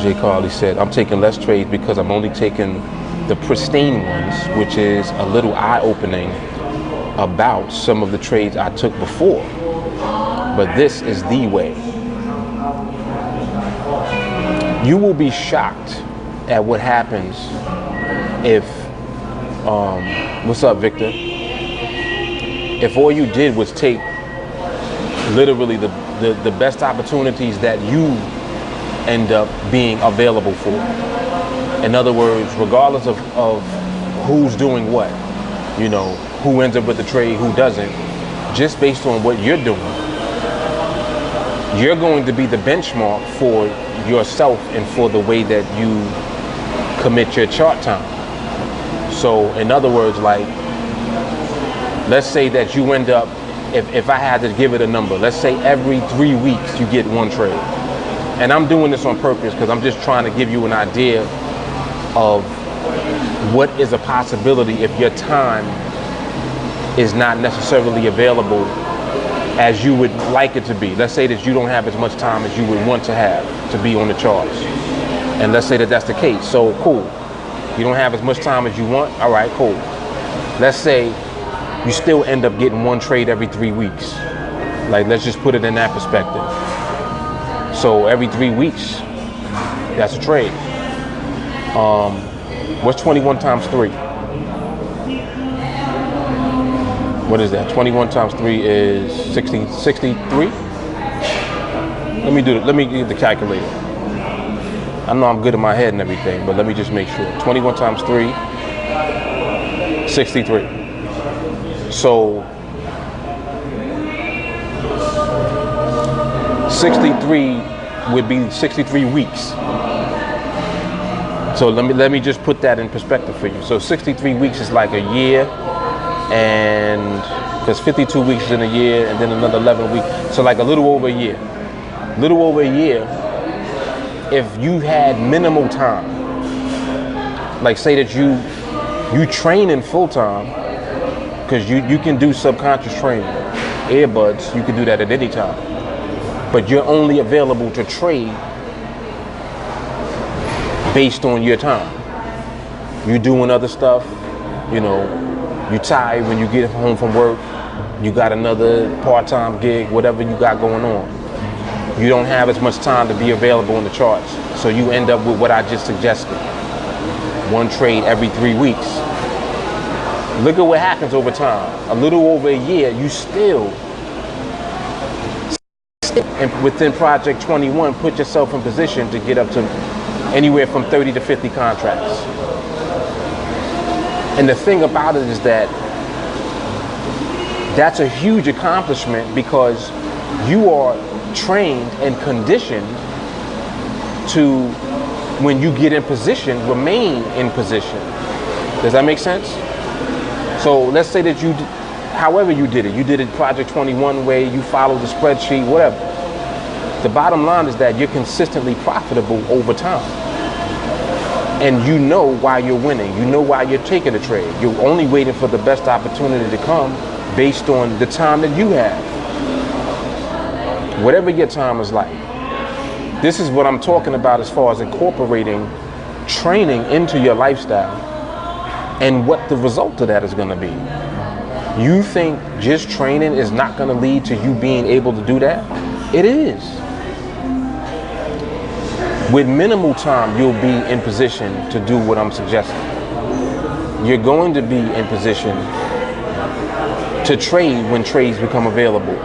Jay Carly said, I'm taking less trades because I'm only taking the pristine ones, which is a little eye-opening about some of the trades I took before. But this is the way. You will be shocked at what happens if, what's up, Victor? If all you did was take literally the best opportunities that you end up being available for. In other words, regardless of who's doing what, you know, who ends up with the trade, who doesn't, just based on what you're doing, you're going to be the benchmark for yourself and for the way that you commit your chart time. So in other words, like, let's say that you end up, if I had to give it a number, let's say every 3 weeks you get one trade. And I'm doing this on purpose because I'm just trying to give you an idea of what is a possibility if your time is not necessarily available as you would like it to be. Let's say that you don't have as much time as you would want to have to be on the charts. And let's say that that's the case. So cool. You don't have as much time as you want. All right, cool. Let's say you still end up getting one trade every 3 weeks. Like, let's just put it in that perspective. So every 3 weeks, that's a trade. What's 21 times 3? What is that? 21 times 3 is 63? Let me get the calculator. I know I'm good in my head and everything, but let me just make sure. 21 times 3, 63. So 63 would be 63 weeks. So let me just put that in perspective for you. So 63 weeks is like a year, and because 52 weeks is in a year, and then another 11 weeks. So like a little over a year. Little over a year, if you had minimal time, like say that you train in full time, because you can do subconscious training, earbuds, you can do that at any time. But you're only available to trade based on your time. You're doing other stuff, you know, you tired when you get home from work, you got another part-time gig, whatever you got going on. You don't have as much time to be available in the charts. So you end up with what I just suggested. One trade every 3 weeks. Look at what happens over time. A little over a year, you still, within Project 21, put yourself in position to get up to anywhere from 30 to 50 contracts. And the thing about it is that that's a huge accomplishment because you are trained and conditioned to, when you get in position, remain in position. Does that make sense? So let's say that however you did it Project 21 way, you followed the spreadsheet, whatever. The bottom line is that you're consistently profitable over time. And you know why you're winning. You know why you're taking a trade. You're only waiting for the best opportunity to come based on the time that you have. Whatever your time is like. This is what I'm talking about as far as incorporating training into your lifestyle and what the result of that is going to be. You think just training is not going to lead to you being able to do that? It is. With minimal time, you'll be in position to do what I'm suggesting. You're going to be in position to trade when trades become available.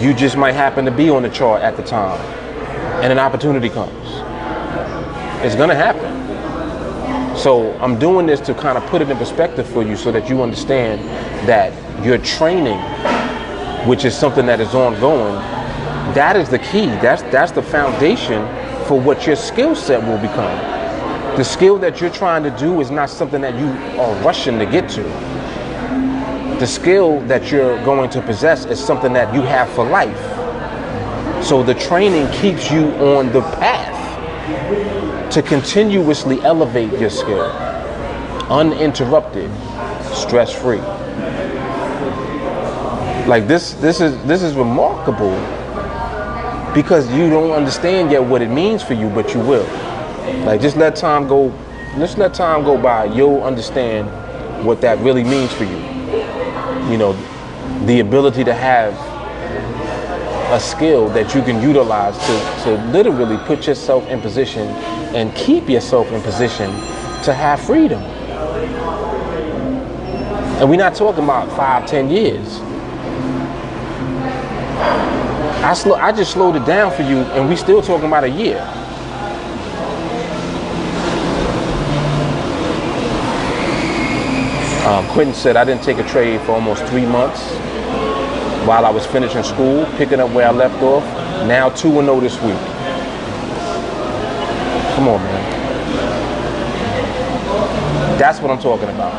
You just might happen to be on the chart at the time, and an opportunity comes. It's going to happen. So I'm doing this to kind of put it in perspective for you so that you understand that your training, which is something that is ongoing, that is the key. That's the foundation for what your skill set will become. The skill that you're trying to do is not something that you are rushing to get to. The skill that you're going to possess is something that you have for life. So the training keeps you on the path to continuously elevate your skill, uninterrupted, stress-free. Like this is remarkable because you don't understand yet what it means for you, but you will. Like, just let time go. Just let time go by. You'll understand what that really means for you. You know, the ability to have a skill that you can utilize to literally put yourself in position and keep yourself in position to have freedom. And we're not talking about 5-10 years. I just slowed it down for you, and we still talking about a year. Quentin said, I didn't take a trade for almost 3 months while I was finishing school, picking up where I left off. Now 2-0 this week. Come on, man. That's what I'm talking about.